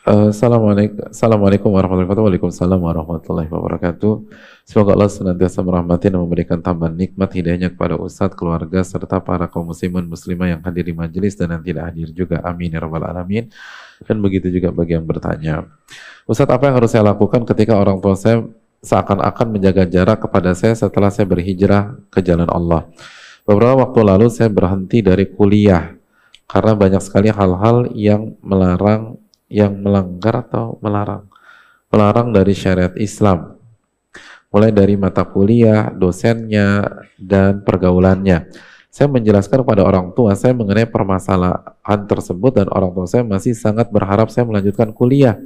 Assalamualaikum warahmatullahi wabarakatuh. Waalaikumsalam warahmatullahi wabarakatuh. Semoga Allah senantiasa merahmati dan memberikan tambahan nikmat hidayahnya kepada Ustadz, keluarga, serta para kaum muslimin muslimah yang hadir di majelis dan yang tidak hadir juga. Amin ya rabbal alamin. Dan begitu juga bagi yang bertanya. Ustadz, apa yang harus saya lakukan ketika orang tua saya seakan-akan menjaga jarak kepada saya setelah saya berhijrah ke jalan Allah? Beberapa waktu lalu saya berhenti dari kuliah karena banyak sekali hal-hal yang melanggar atau melarang dari syariat Islam, mulai dari mata kuliah, dosennya, dan pergaulannya. Saya menjelaskan kepada orang tua saya mengenai permasalahan tersebut dan orang tua saya masih sangat berharap saya melanjutkan kuliah.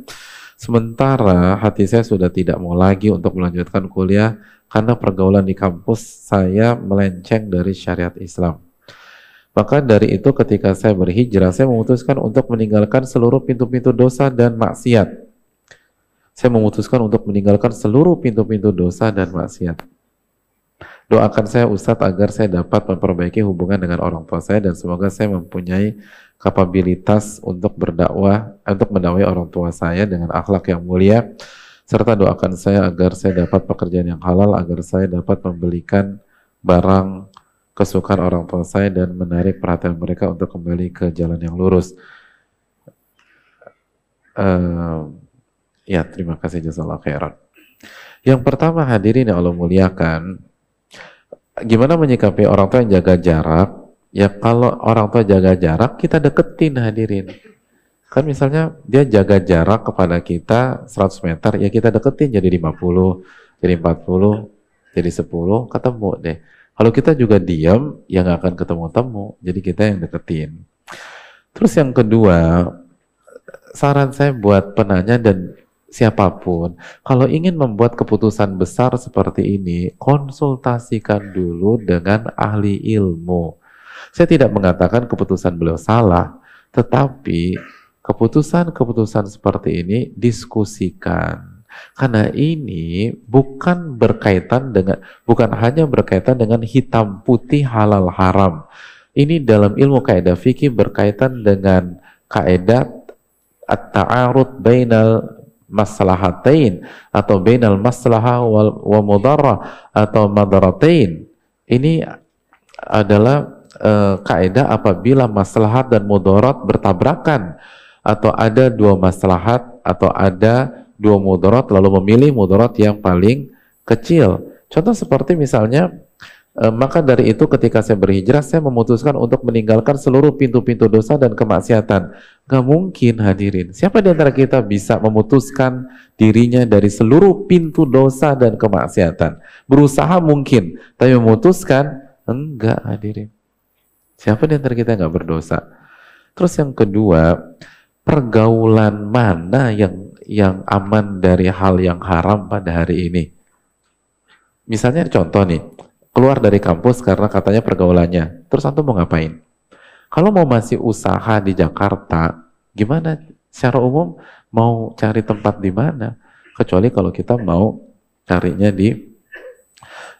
Sementara hati saya sudah tidak mau lagi untuk melanjutkan kuliah karena pergaulan di kampus saya melenceng dari syariat Islam. Maka dari itu ketika saya berhijrah, saya memutuskan untuk meninggalkan seluruh pintu-pintu dosa dan maksiat. Saya memutuskan untuk meninggalkan seluruh pintu-pintu dosa dan maksiat. Doakan saya Ustadz agar saya dapat memperbaiki hubungan dengan orang tua saya dan semoga saya mempunyai kapabilitas untuk berdakwah, untuk mendakwai orang tua saya dengan akhlak yang mulia, serta doakan saya agar saya dapat pekerjaan yang halal, agar saya dapat membelikan barang kesukaan orang tua saya dan menarik perhatian mereka untuk kembali ke jalan yang lurus. Ya, terima kasih, jazakallahu khairan. Yang pertama, hadirin yang Allah muliakan, gimana menyikapi orang tua yang jaga jarak? Ya, kalau orang tua jaga jarak, kita deketin, hadirin. Kan misalnya dia jaga jarak kepada kita 100 meter, ya kita deketin jadi 50, jadi 40, jadi 10, ketemu deh. Kalau kita juga diam, ya nggak akan ketemu-temu. Jadi kita yang deketin. Terus yang kedua, saran saya buat penanya dan siapapun, kalau ingin membuat keputusan besar seperti ini, konsultasikan dulu dengan ahli ilmu. Saya tidak mengatakan keputusan beliau salah, tetapi keputusan-keputusan seperti ini diskusikan. Karena ini bukan hanya berkaitan dengan hitam putih halal haram. Ini dalam ilmu kaidah fikih berkaitan dengan kaidah at-ta'arud bainal maslahatain atau bainal maslahah wa mudarrah atau madaratain. Ini adalah kaidah apabila maslahat dan mudarat bertabrakan, atau ada dua maslahat atau ada dua mudarat lalu memilih mudarat yang paling kecil. Contoh seperti misalnya, maka dari itu ketika saya berhijrah, saya memutuskan untuk meninggalkan seluruh pintu-pintu dosa dan kemaksiatan. Gak mungkin, hadirin. Siapa di antara kita bisa memutuskan dirinya dari seluruh pintu dosa dan kemaksiatan? Berusaha mungkin, tapi memutuskan enggak, hadirin. Siapa di antara kita yang gak berdosa? Terus yang kedua, pergaulan mana yang aman dari hal yang haram pada hari ini? Misalnya contoh nih, keluar dari kampus karena katanya pergaulannya, terus antum mau ngapain? Kalau mau masih usaha di Jakarta, gimana? Secara umum mau cari tempat di mana? Kecuali kalau kita mau carinya di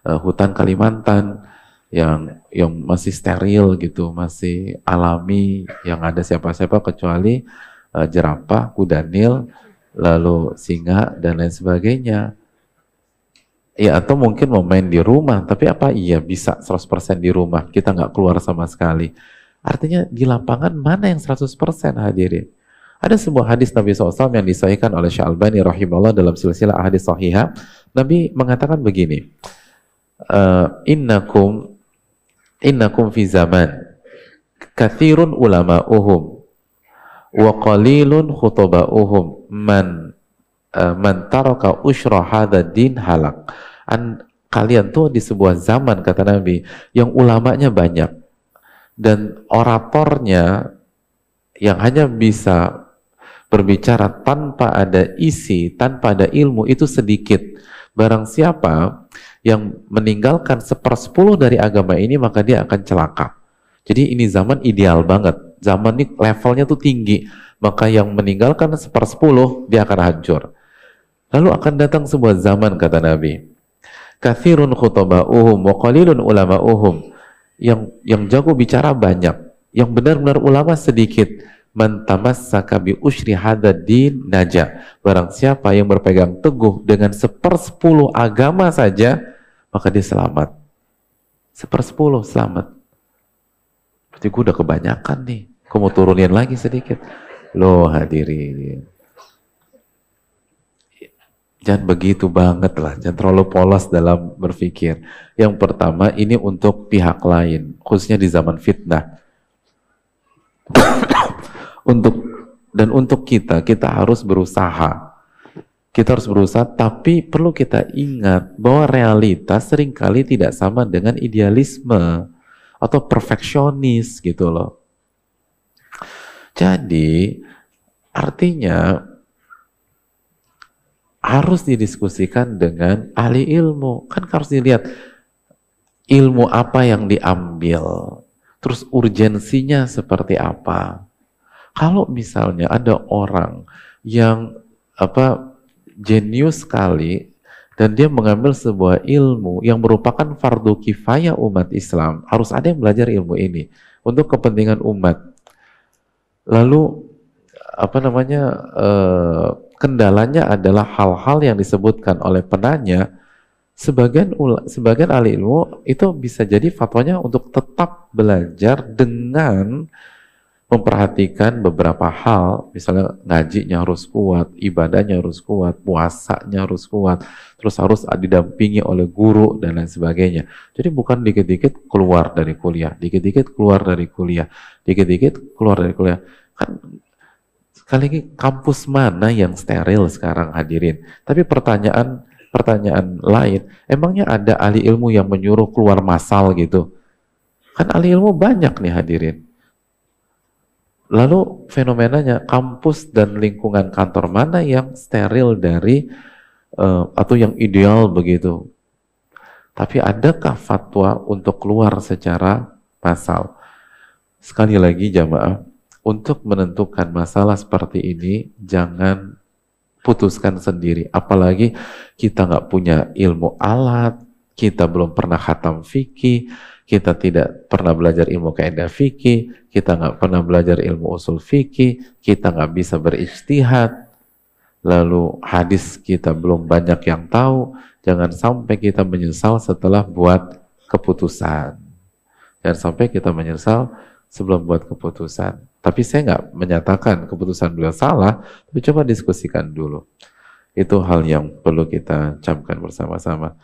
hutan Kalimantan yang masih steril gitu, masih alami, yang ada siapa-siapa kecuali jerapah, kuda nil, lalu singa dan lain sebagainya. Ya, atau mungkin mau main di rumah, tapi apa iya bisa 100% di rumah, kita nggak keluar sama sekali. Artinya di lapangan mana yang 100% hadirin? Ada sebuah hadis Nabi SAW yang disahihkan oleh Syalbani rahimahullah dalam silsilah hadis sahihah. Nabi mengatakan begini, innakum fi zaman kathirun ulama'uhum wa qalilun khutba'uhum man taraka usyra hadha din halak. Kalian tuh di sebuah zaman, kata Nabi, yang ulamanya banyak dan oratornya yang hanya bisa berbicara tanpa ada isi, tanpa ada ilmu, itu sedikit. Barang siapa yang meninggalkan 1/10 dari agama ini, maka dia akan celaka. Jadi ini zaman ideal banget. Zaman ini levelnya tuh tinggi. Maka yang meninggalkan 1/10, dia akan hancur. Lalu akan datang sebuah zaman, kata Nabi, kathirun khutba'uhum wa qalilun ulama'uhum. Yang jago bicara banyak, yang benar-benar ulama sedikit. Man tamassaka bi usyri hadzal din naja. Barang siapa yang berpegang teguh dengan 1/10 agama saja, maka dia selamat. 1/10 selamat. Berarti gue udah kebanyakan nih. Gue mau turunin lagi sedikit. Loh hadirin. Jangan begitu banget lah. Jangan terlalu polos dalam berpikir. Yang pertama, ini untuk pihak lain. Khususnya di zaman fitnah. Untuk kita harus berusaha. Kita harus berusaha, tapi perlu kita ingat bahwa realitas seringkali tidak sama dengan idealisme atau perfeksionis gitu loh. Jadi, artinya harus didiskusikan dengan ahli ilmu. Kan harus dilihat ilmu apa yang diambil, terus urgensinya seperti apa. Kalau misalnya ada orang yang jenius sekali dan dia mengambil sebuah ilmu yang merupakan fardu kifayah umat Islam, harus ada yang belajar ilmu ini untuk kepentingan umat. Lalu kendalanya adalah hal-hal yang disebutkan oleh penanya. Sebagian ahli ilmu itu bisa jadi fatwanya untuk tetap belajar dengan memperhatikan beberapa hal, misalnya ngajinya harus kuat, ibadahnya harus kuat, puasanya harus kuat, terus harus didampingi oleh guru dan lain sebagainya. Jadi bukan dikit-dikit keluar dari kuliah, dikit-dikit keluar dari kuliah, dikit-dikit keluar dari kuliah. Kan sekali lagi, kampus mana yang steril sekarang hadirin? Tapi pertanyaan lain, emangnya ada ahli ilmu yang menyuruh keluar massal gitu? Kan ahli ilmu banyak nih hadirin. Lalu fenomenanya, kampus dan lingkungan kantor mana yang steril dari atau yang ideal begitu? Tapi adakah fatwa untuk keluar secara massal? Sekali lagi jamaah, untuk menentukan masalah seperti ini jangan putuskan sendiri. Apalagi kita nggak punya ilmu alat, kita belum pernah khatam fikih, kita tidak pernah belajar ilmu kaidah fikih, kita nggak pernah belajar ilmu usul fikih, kita nggak bisa berijtihad, lalu hadis kita belum banyak yang tahu. Jangan sampai kita menyesal setelah buat keputusan. Jangan sampai kita menyesal sebelum buat keputusan. Tapi saya nggak menyatakan keputusan beliau salah, tapi coba diskusikan dulu. Itu hal yang perlu kita camkan bersama-sama.